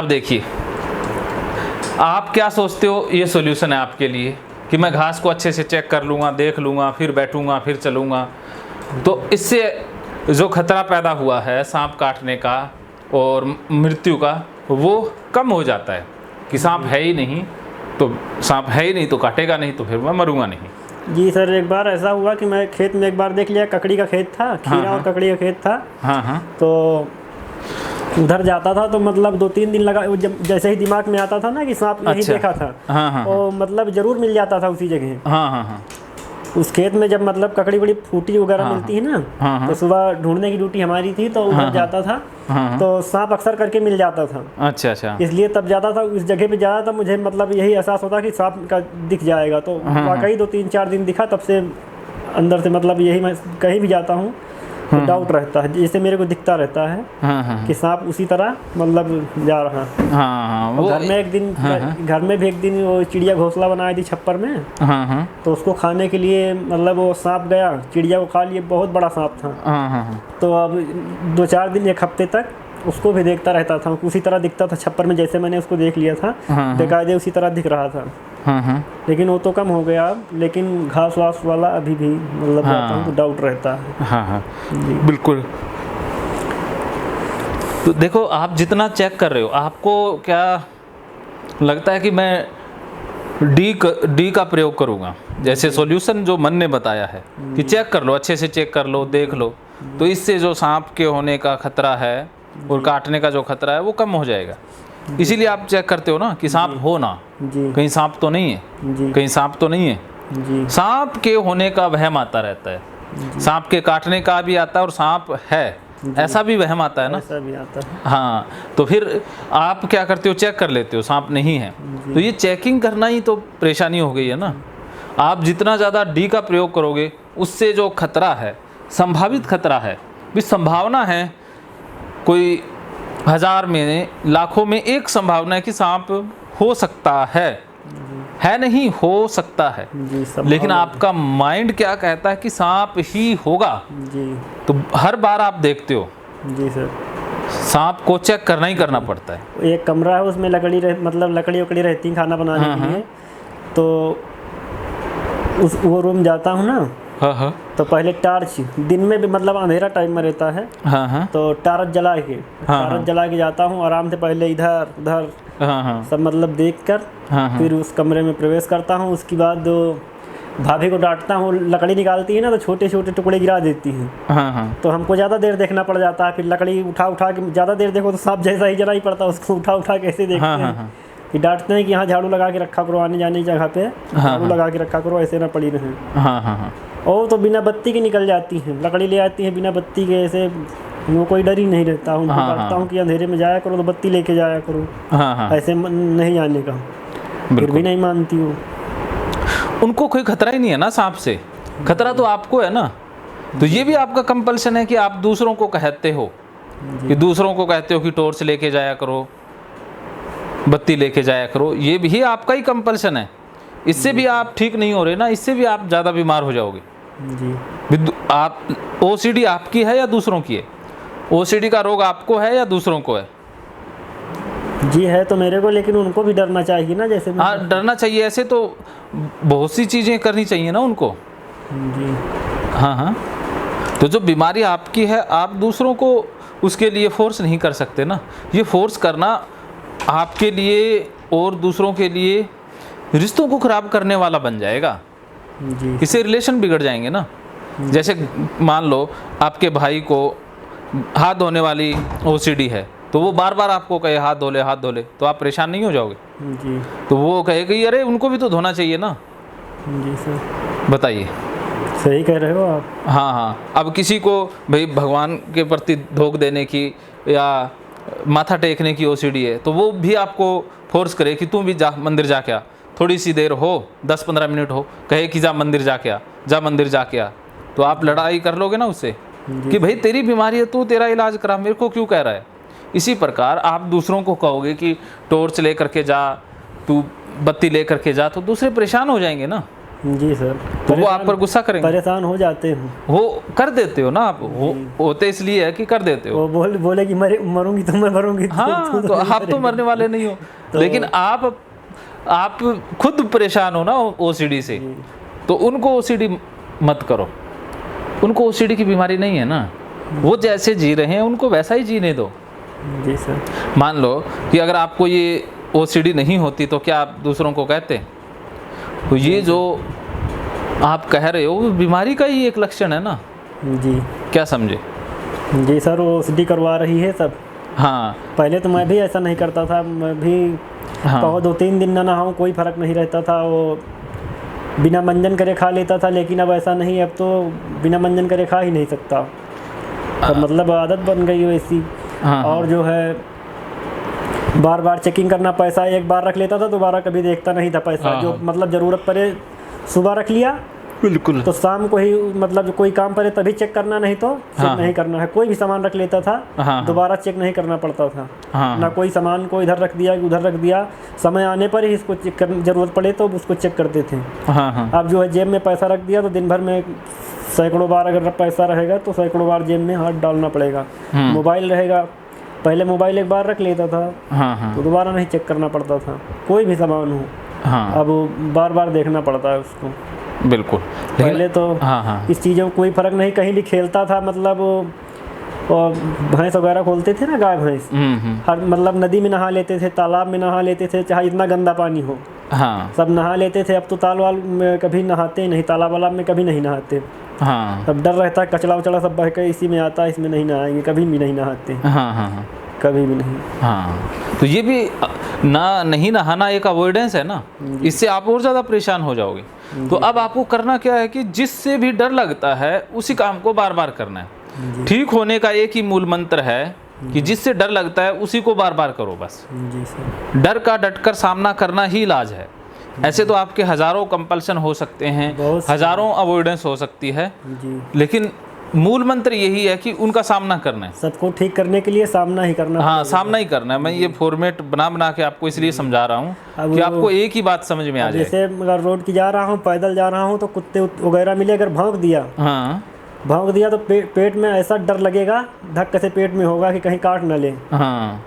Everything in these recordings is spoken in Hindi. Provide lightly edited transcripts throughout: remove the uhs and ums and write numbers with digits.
अब देखिए, आप क्या सोचते हो ये सॉल्यूशन है आपके लिए कि मैं घास को अच्छे से चेक कर लूँगा, देख लूँगा, फिर बैठूँगा, फिर चलूँगा, तो इससे जो खतरा पैदा हुआ है सांप काटने का और मृत्यु का, वो कम हो जाता है कि सांप है ही नहीं, तो सांप है ही नहीं तो काटेगा नहीं, तो फिर मैं मरूंगा नहीं। जी सर, एक बार ऐसा हुआ कि मैं खेत में एक बार देख लिया, ककड़ी का खेत था, खीरा और ककड़ी का खेत था। हाँ हाँ। तो उधर जाता था तो मतलब 2-3 दिन लगा, जब जैसे ही दिमाग में आता था ना कि सांप यही अच्छा। देखा था, हाँ हाँ तो मतलब जरूर मिल जाता था उसी जगह। हाँ हाँ हाँ। उस खेत में जब मतलब ककड़ी बड़ी फूटी वगैरह मिलती है ना, हाँ तो सुबह ढूंढने की ड्यूटी हमारी थी, तो उधर जाता था, तो सांप अक्सर करके मिल जाता था। अच्छा अच्छा। इसलिए तब जाता था, उस जगह पे जाता था, मुझे मतलब यही एहसास होता कि सांप का दिख जाएगा। तो वाकई 2-3-4 दिन दिखा, तब से अंदर से मतलब यही, मैं कहीं भी जाता हूँ तो डाउट रहता है, जैसे मेरे को दिखता रहता है कि सांप उसी तरह मतलब जा रहा है। हाँ, वो घर में एक दिन, घर में भी एक दिन वो चिड़िया घोंसला बनाई थी छप्पर में, तो उसको खाने के लिए मतलब वो सांप गया, चिड़िया को खा लिए, बहुत बड़ा सांप था। तो अब 2-4 दिन, 1 हफ्ते तक उसको भी देखता रहता था, उसी तरह दिखता था छप्पर में, जैसे मैंने उसको देख लिया था, बेकायदे उसी तरह दिख रहा था। लेकिन वो तो कम हो गया, लेकिन घास वास वाला अभी भी मतलब जाता हूँ तो डाउट रहता है। हाँ हाँ बिल्कुल। तो देखो, आप जितना चेक कर रहे हो, आपको क्या लगता है कि मैं डी का प्रयोग करूँगा, जैसे सॉल्यूशन जो मन ने बताया है कि चेक कर लो, अच्छे से चेक कर लो, देख लो, तो इससे जो सांप के होने का खतरा है और काटने का जो खतरा है वो कम हो जाएगा। इसीलिए आप चेक करते हो ना कि सांप हो ना, कहीं सांप तो नहीं है, कहीं सांप तो नहीं है। सांप के होने का वहम आता रहता है, सांप के काटने का भी आता है, और सांप है ऐसा भी वहम आता है ना, ऐसा भी आता है। हाँ, तो फिर आप क्या करते हो, चेक कर लेते हो सांप नहीं है, तो ये चेकिंग करना ही तो परेशानी हो गई है ना। आप जितना ज़्यादा डी का प्रयोग करोगे, उससे जो खतरा है, संभावित खतरा है, भी संभावना है, कोई 1000 में, लाखों में एक संभावना है कि सांप हो सकता है नहीं, हो सकता है, लेकिन आपका माइंड क्या कहता है कि सांप ही होगा। तो हर बार आप देखते हो जी सर, सांप को चेक करना ही करना पड़ता है। एक कमरा है, उसमें मतलब लकड़ी वकड़ी रहती है खाना बनाने के लिए, तो वो रूम जाता हूँ ना, तो पहले टार्च, दिन में भी मतलब अंधेरा टाइम में रहता है, तो टार्च जला के जाता हूँ आराम से, पहले इधर उधर सब मतलब देख कर फिर उस कमरे में प्रवेश करता हूँ। उसके बाद भाभी को डांटता हूँ, लकड़ी निकालती है ना तो छोटे छोटे टुकड़े गिरा देती हैं, तो हमको ज़्यादा देर देखना पड़ जाता है। फिर लकड़ी उठा के ज़्यादा देर देखो तो सांप जैसा ही जना ही पड़ता है, उसको उठा कैसे देखते हैं। फिर डांटते हैं कि यहाँ झाड़ू लगा के रखा करो, आने जाने की जगह पे झाड़ू लगा के रखा करो, ऐसे ना पड़ी रहे। और तो बिना बत्ती के निकल जाती हैं, लकड़ी ले आती हैं बिना बत्ती के, ऐसे वो कोई डर ही नहीं रहता। उनको डांटता हूँ कि अंधेरे में जाया करो तो बत्ती लेके जाया करो, ऐसे नहीं जाने का, फिर भी नहीं मानती हूँ। उनको कोई खतरा ही नहीं है ना सांप से, खतरा तो आपको है ना। तो ये भी आपका कंपल्सन है कि आप दूसरों को कहते हो कि टॉर्च लेके जाया करो, बत्ती लेके जाया करो, ये भी आपका ही कंपल्सन है। इससे भी आप ठीक नहीं हो रहे ना, इससे भी आप ज़्यादा बीमार हो जाओगे जी। आप ओसीडी आपकी है या दूसरों की है? ओसीडी का रोग आपको है या दूसरों को है? जी है तो मेरे को, लेकिन उनको भी डरना चाहिए ना, जैसे हाँ डरना चाहिए, ऐसे तो बहुत सी चीज़ें करनी चाहिए ना उनको जी। हाँ, तो जो बीमारी आपकी है, आप दूसरों को उसके लिए फोर्स नहीं कर सकते ना। ये फोर्स करना आपके लिए और दूसरों के लिए रिश्तों को खराब करने वाला बन जाएगा जी। इससे रिलेशन बिगड़ जाएंगे ना। जैसे मान लो आपके भाई को हाथ धोने वाली ओसीडी है, तो वो बार बार आपको कहे हाथ धो ले, तो आप परेशान नहीं हो जाओगे जी। तो वो कहे कि अरे उनको भी तो धोना चाहिए ना। जी सर, बताइए, सही कह रहे हो आप। हाँ, अब किसी को भाई भगवान के प्रति धोख देने की या माथा टेकने की ओसीडी है, तो वो भी आपको फोर्स करे कि तू भी जा मंदिर जाके आ, थोड़ी सी देर हो, 10-15 मिनट हो, कहे कि जा मंदिर जाके आ, तो आप लड़ाई कर लोगे ना उससे कि भाई तेरी बीमारी है, तू तेरा इलाज करा, मेरे को क्यों कह रहा है। इसी प्रकार आप दूसरों को कहोगे कि टॉर्च ले करके जा, तू बत्ती ले करके जा, तो दूसरे परेशान हो जाएंगे ना। जी सर। तो वो आप पर गुस्सा करेंगे, परेशान हो जाते हैं। वो कर देते हो ना आप, वो होते इसलिए है कि कर देते हो। वो बोले कि मरूंगी तो मैं मरूंगी। हाँ, तो आप तो मरने वाले नहीं हो, लेकिन आप खुद परेशान हो ना ओसीडी से, तो उनको ओसीडी मत करो। उनको ओसीडी की बीमारी नहीं है ना, वो जैसे जी रहे हैं उनको वैसा ही जीने दो। जी सर। मान लो कि अगर आपको ये ओसीडी नहीं होती तो क्या आप दूसरों को कहते? तो ये जो आप कह रहे हो वो बीमारी का ही एक लक्षण है ना। जी। क्या समझे? जी सर, वो ओसीडी करवा रही है सब। हाँ, पहले तो मैं भी ऐसा नहीं करता था, मैं भी हाँ, 2-3 दिन ना नहाऊं कोई फ़र्क नहीं रहता था, वो बिना मंजन करे खा लेता था। लेकिन अब ऐसा नहीं, अब तो बिना मंजन करे खा ही नहीं सकता। तो मतलब आदत बन गई वैसी। हाँ, और जो है बार बार चेकिंग करना, पैसा एक बार रख लेता था, दोबारा कभी देखता नहीं था पैसा। हाँ, जो मतलब ज़रूरत पड़े सुबह रख लिया, बिल्कुल। तो शाम को ही मतलब जो कोई काम पड़े तभी चेक करना, नहीं तो चेक नहीं करना है। कोई भी सामान रख लेता था, हाँ, दोबारा चेक नहीं करना पड़ता था। हाँ, ना कोई सामान को इधर रख दिया कि उधर रख दिया, समय आने पर ही इसको चेक करने जरूरत पड़े तो उसको चेक करते थे। हाँ, हाँ, अब जो है जेब में पैसा रख दिया तो दिन भर में सैकड़ों बार अगर पैसा रहेगा तो सैकड़ों बार जेब में हाथ डालना पड़ेगा। मोबाइल रहेगा, पहले मोबाइल एक बार रख लेता था, हाँ, हाँ, तो दोबारा नहीं चेक करना पड़ता था, कोई भी सामान हो। हाँ, अब बार बार देखना पड़ता है उसको। बिल्कुल। पहले तो हाँ, हाँ, इस चीज़ों को कोई फ़र्क नहीं, कहीं भी खेलता था, मतलब और भैंस वगैरह खोलते थे ना, गाय भैंस, हर मतलब नदी में नहा लेते थे, तालाब में नहा लेते थे, चाहे इतना गंदा पानी हो, हाँ, सब नहा लेते थे। अब तो तालाब में कभी नहाते नहीं, तालाब वालाब में कभी नहीं नहाते। हाँ, अब डर रहता है कचड़ा उचड़ा सब बह के इसी में आता है, इसमें नहीं नहाएंगे, कभी भी नहीं नहाते, हाँ, हाँ, हाँ, कभी भी नहीं। हाँ। तो ये भी नहीं नहाना एक अवॉइडेंस है ना, इससे आप और ज़्यादा परेशान हो जाओगे। तो अब आपको करना क्या है कि जिससे भी डर लगता है उसी काम को बार बार करना है। ठीक होने का एक ही मूल मंत्र है कि जिससे डर लगता है उसी को बार बार करो बस। जी सर। डर का डटकर सामना करना ही इलाज है। ऐसे तो आपके हज़ारों कंपल्सन हो सकते हैं, हज़ारों अवॉइडेंस हो सकती है, लेकिन मूल मंत्र यही है कि उनका सामना करना है। सबको ठीक करने के लिए सामना ही करना। हाँ, सामना ही करना है। मैं ये फॉर्मेट बना के आपको इसलिए समझा रहा हूँ कि आपको एक ही बात समझ में आ जाए। जैसे अगर रोड की जा रहा हूँ, पैदल जा रहा हूँ, तो कुत्ते वगैरह मिले, अगर भौंक दिया, हाँ, भौंक दिया तो पेट में ऐसा डर लगेगा, धक्के से पेट में होगा कि कहीं काट न ले। हाँ,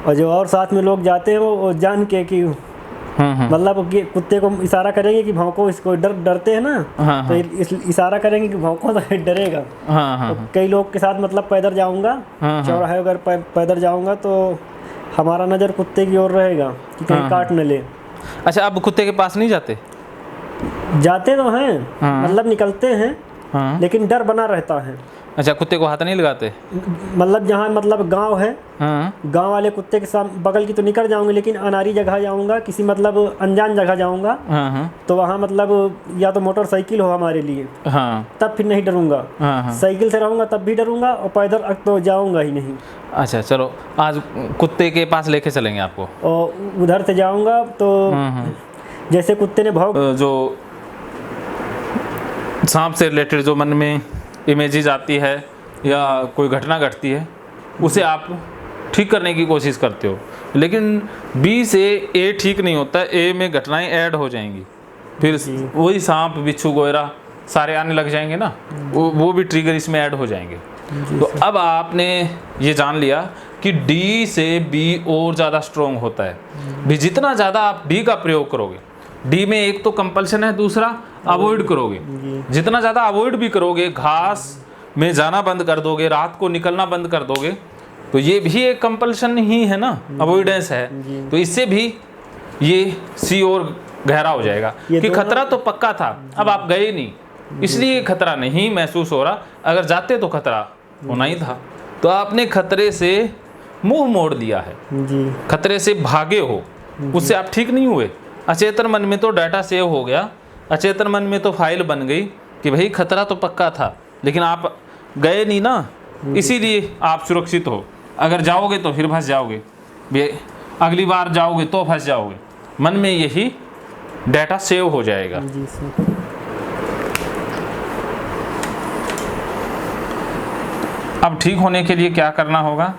और जो और साथ में लोग जाते हैं वो जान के कि मतलब कुत्ते को इशारा करेंगे कि भौंको, इसको डरते हैं ना, हाँ, तो इशारा करेंगे कि भौंको तो डरेगा। हाँ, हाँ, तो कई लोग के साथ मतलब पैदल जाऊंगा, चौराहे अगर पैदल जाऊंगा तो हमारा नज़र कुत्ते की ओर रहेगा कि कहीं काट न ले। अच्छा, अब कुत्ते के पास नहीं जाते? जाते तो हैं, मतलब निकलते हैं, लेकिन डर बना रहता है। अच्छा, कुत्ते को हाथ नहीं लगाते? मतलब जहाँ मतलब गांव है, हाँ, गांव वाले कुत्ते के साथ बगल की तो निकल जाऊंगे, लेकिन अनारी जगह जाऊंगा, किसी मतलब अनजान जगह जाऊंगा, हाँ, तो वहाँ मतलब या तो मोटरसाइकिल हो हमारे लिए, हाँ, तब फिर नहीं डरूंगा। हाँ, साइकिल से रहूंगा तब भी डरूंगा, और पैदल तो जाऊंगा ही नहीं। अच्छा, चलो आज कुत्ते के पास लेके चलेंगे आपको। और उधर से जाऊंगा तो जैसे कुत्ते ने भौंक, जो सांप से रिलेटेड जो मन में इमेजेस आती है या कोई घटना घटती है, उसे आप ठीक करने की कोशिश करते हो, लेकिन बी से ए ठीक नहीं होता, ए में घटनाएं ऐड हो जाएंगी, फिर वही सांप बिच्छू गोयरा सारे आने लग जाएंगे ना, वो भी ट्रिगर इसमें ऐड हो जाएंगे। तो अब आपने ये जान लिया कि डी से बी और ज़्यादा स्ट्रोंग होता है। भी जितना ज़्यादा आप डी का प्रयोग करोगे, डी में एक तो कंपल्सन है, दूसरा अवॉइड करोगे, जितना ज़्यादा अवॉइड भी करोगे, घास में जाना बंद कर दोगे, रात को निकलना बंद कर दोगे, तो ये भी एक कंपल्सन ही है ना, अवॉइडेंस है। तो इससे भी ये सी और गहरा हो जाएगा कि खतरा तो पक्का था, अब आप गए नहीं, इसलिए खतरा नहीं महसूस हो रहा, अगर जाते तो खतरा होना ही था। तो आपने खतरे से मुंह मोड़ दिया है, खतरे से भागे हो, उससे आप ठीक नहीं हुए। अचेतन मन में तो डाटा सेव हो गया, अचेतन मन में तो फाइल बन गई कि भाई खतरा तो पक्का था, लेकिन आप गए नहीं ना, इसीलिए आप सुरक्षित हो। अगर जाओगे तो फिर फंस जाओगे, अगली बार जाओगे तो फंस जाओगे, मन में यही डाटा सेव हो जाएगा। अब ठीक होने के लिए क्या करना होगा?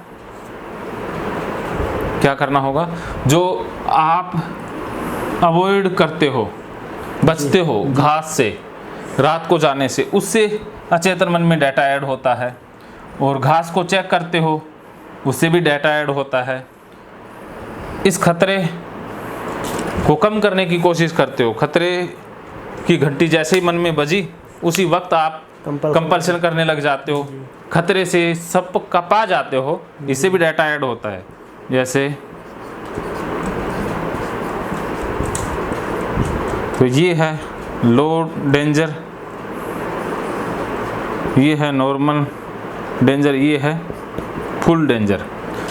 क्या करना होगा? जो आप अवॉइड करते हो, बचते हो घास से, रात को जाने से, उससे अचेतन मन में डाटा ऐड होता है। और घास को चेक करते हो, उससे भी डाटा ऐड होता है। इस खतरे को कम करने की कोशिश करते हो। खतरे की घंटी जैसे ही मन में बजी, उसी वक्त आप कंपल्शन करने लग जाते हो, खतरे से सब कपा जाते हो। इससे भी डाटा ऐड होता है। जैसे तो ये है लो डेंजर, ये है नॉर्मल डेंजर, ये है फुल डेंजर।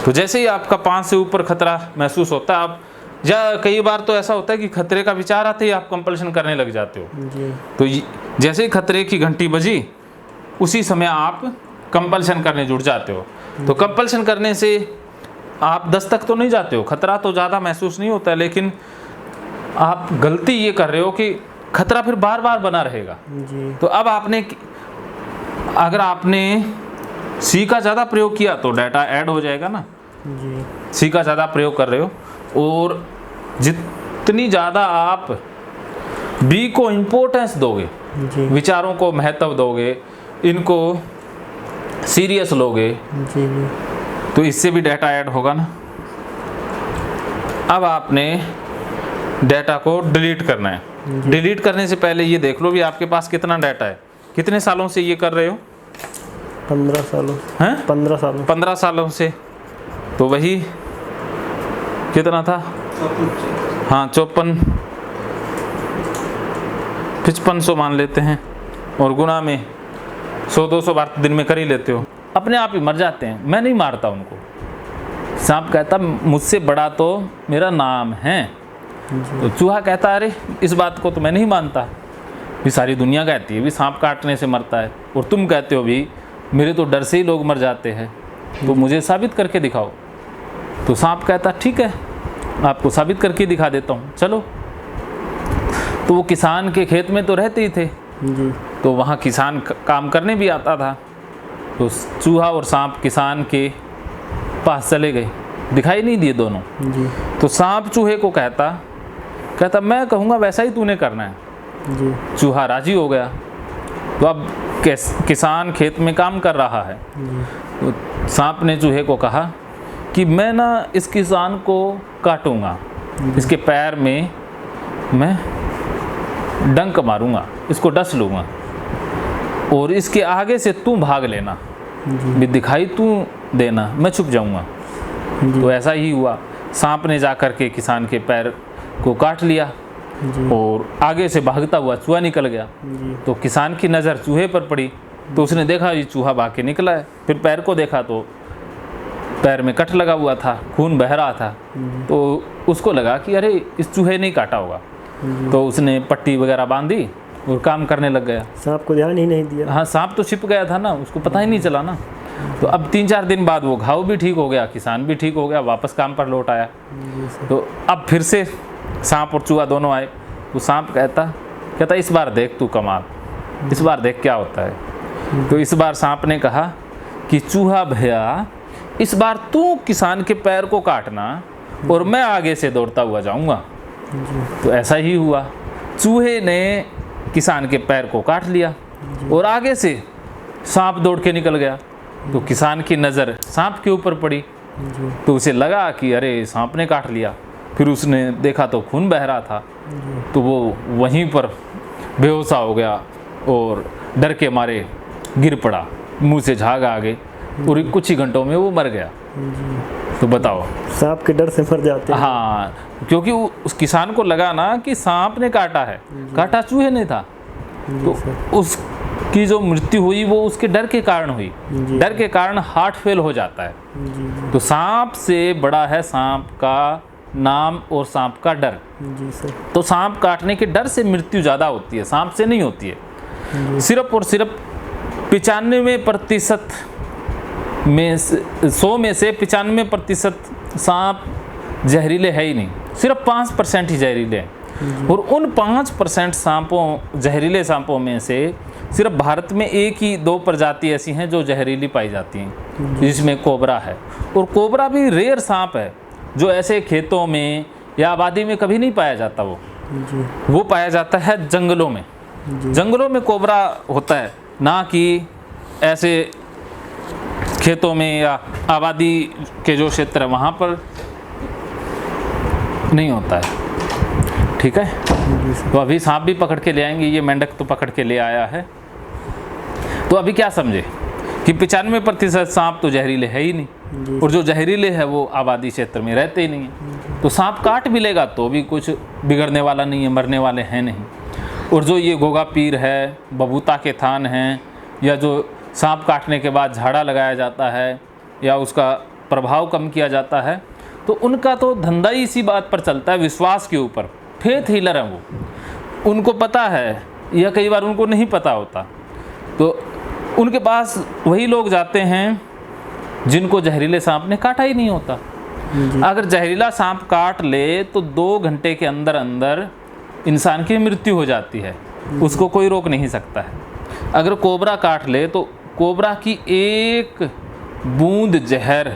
तो जैसे ही आपका 5 से ऊपर खतरा महसूस होता है, आप या कई बार तो ऐसा होता है कि खतरे का विचार आते ही आप कंपल्शन करने लग जाते हो जी। तो जैसे ही खतरे की घंटी बजी, उसी समय आप कंपल्शन करने जुट जाते हो। तो कंपल्शन करने से आप 10 तक तो नहीं जाते हो, खतरा तो ज़्यादा महसूस नहीं होता है, लेकिन आप गलती ये कर रहे हो कि खतरा फिर बार बार बना रहेगा जी। तो अब अगर आपने सी का ज़्यादा प्रयोग किया तो डाटा ऐड हो जाएगा ना जी। सी का ज़्यादा प्रयोग कर रहे हो, और जितनी ज़्यादा आप बी को इम्पोर्टेंस दोगे, जी। विचारों को महत्व दोगे, इनको सीरियस लोगे, जी जी। तो इससे भी डाटा ऐड होगा ना। अब आपने डाटा को डिलीट करना है। डिलीट करने से पहले ये देख लो भी आपके पास कितना डाटा है। कितने सालों से ये कर रहे हो? 15 सालों। हैं? 15 सालों। 15 सालों से। तो वही कितना था? हाँ 5500 मान लेते हैं, और गुना में 100-200 बार दिन में कर ही लेते हो। अपने आप ही मर जाते हैं, मैं नहीं मारता उनको। सांप कहता मुझसे बड़ा तो मेरा नाम है। तो चूहा कहता अरे इस बात को तो मैं नहीं मानता, भी सारी दुनिया कहती है भी सांप काटने से मरता है, और तुम कहते हो भी मेरे तो डर से ही लोग मर जाते हैं, तो मुझे साबित करके दिखाओ। तो सांप कहता ठीक है, आपको साबित करके दिखा देता हूँ, चलो। तो वो किसान के खेत में तो रहते ही थे जी। तो वहाँ किसान काम करने भी आता था। तो चूहा और सांप किसान के पास चले गए, दिखाई नहीं दिए दोनों। जी। तो सांप चूहे को कहता मैं कहूँगा वैसा ही तूने करना है। जी। चूहा राजी हो गया। तो अब किसान खेत में काम कर रहा है। तो सांप ने चूहे को कहा कि मैं ना इस किसान को काटूंगा, इसके पैर में मैं डंक मारूंगा, इसको डस लूँगा, और इसके आगे से तू भाग लेना, भी दिखाई तू देना, मैं छुप जाऊंगा। तो ऐसा ही हुआ। सांप ने जाकर के किसान के पैर को काट लिया, और आगे से भागता हुआ चूहा निकल गया। तो किसान की नज़र चूहे पर पड़ी, तो उसने देखा ये चूहा भाग के निकला है। फिर पैर को देखा तो पैर में कट लगा हुआ था, खून बह रहा था। तो उसको लगा कि अरे इस चूहे ने काटा होगा। तो उसने पट्टी वगैरह बांधी और काम करने लग गया। सांप को ध्यान ही नहीं दिया। हाँ, सांप तो छिप गया था ना, उसको पता ही नहीं चला ना। तो अब 3-4 दिन बाद वो घाव भी ठीक हो गया, किसान भी ठीक हो गया, वापस काम पर लौट आया। तो अब फिर से सांप और चूहा दोनों आए। तो सांप कहता इस बार देख तू कमाल, इस बार देख क्या होता है। तो इस बार सांप ने कहा कि चूहा भैया इस बार तू किसान के पैर को काटना, और मैं आगे से दौड़ता हुआ जाऊंगा। तो ऐसा ही हुआ, चूहे ने किसान के पैर को काट लिया, और आगे से सांप दौड़ के निकल गया। तो किसान की नज़र सांप के ऊपर पड़ी, तो उसे लगा कि अरे सांप ने काट लिया। फिर उसने देखा तो खून बह रहा था, तो वो वहीं पर बेहोशा हो गया और डर के मारे गिर पड़ा, मुंह से झाग आ गई, और कुछ ही घंटों में वो मर गया। तो बताओ, सांप के डर से मर जाते हैं। हाँ, क्योंकि उस किसान को लगा ना कि सांप ने काटा है, काटा चूहे ने था। तो उसकी जो मृत्यु हुई वो उसके डर के कारण हुई। डर के कारण हार्ट फेल हो जाता है। तो सांप से बड़ा है सांप का नाम और सांप का डर। जी सर। तो सांप काटने के डर से मृत्यु ज़्यादा होती है, सांप से नहीं होती है। सिर्फ और सिर्फ 95% में 100 में से 95% सांप जहरीले है ही नहीं, सिर्फ 5% ही जहरीले हैं। और उन 5% सांपों, जहरीले सांपों में से सिर्फ भारत में 1 ही 2 प्रजाति ऐसी हैं जो जहरीली पाई जाती हैं, जिसमें कोबरा है। और कोबरा भी रेयर सांप है, जो ऐसे खेतों में या आबादी में कभी नहीं पाया जाता। वो जी वो पाया जाता है जंगलों में। जी जंगलों में कोबरा होता है, ना कि ऐसे खेतों में या आबादी के जो क्षेत्र है वहाँ पर नहीं होता है। ठीक है, जी सर। तो अभी सांप भी पकड़ के ले आएंगे, ये मेंढक तो पकड़ के ले आया है। तो अभी क्या समझे कि 95% सांप तो जहरीले है ही नहीं, जी और जो जहरीले है वो आबादी क्षेत्र में रहते ही नहीं है। तो सांप काट भी लेगा तो भी कुछ बिगड़ने वाला नहीं है, मरने वाले हैं नहीं। और जो ये गोगा पीर है, बबूता के थान हैं, या जो सांप काटने के बाद झाड़ा लगाया जाता है या उसका प्रभाव कम किया जाता है, तो उनका तो धंधा ही इसी बात पर चलता है, विश्वास के ऊपर। फेथ हीलर हैं वो, उनको पता है या कई बार उनको नहीं पता होता, तो उनके पास वही लोग जाते हैं जिनको जहरीले सांप ने काटा ही नहीं होता। जी अगर जहरीला सांप काट ले तो 2 घंटे के अंदर अंदर इंसान की मृत्यु हो जाती है, उसको कोई रोक नहीं सकता है। अगर कोबरा काट ले तो कोबरा की एक बूंद जहर,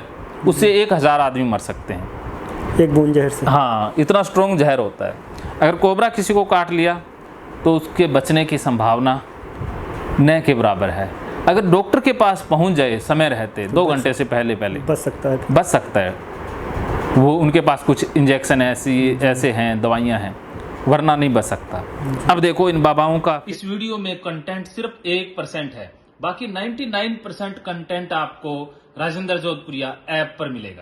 उससे 1000 आदमी मर सकते हैं। एक बूंद जहर से। हाँ, इतना स्ट्रॉन्ग जहर होता है। अगर कोबरा किसी को काट लिया तो उसके बचने की संभावना न के बराबर है। अगर डॉक्टर के पास पहुंच जाए समय रहते, 2 घंटे से पहले बच सकता है। बच सकता है। वो उनके पास कुछ इंजेक्शन ऐसे हैं, दवाइयाँ हैं, वरना नहीं बच सकता। अब देखो इन बाबाओं का इस वीडियो में कंटेंट सिर्फ 1% है, बाकी 99% कंटेंट आपको राजेंद्र जोधपुरिया ऐप पर मिलेगा।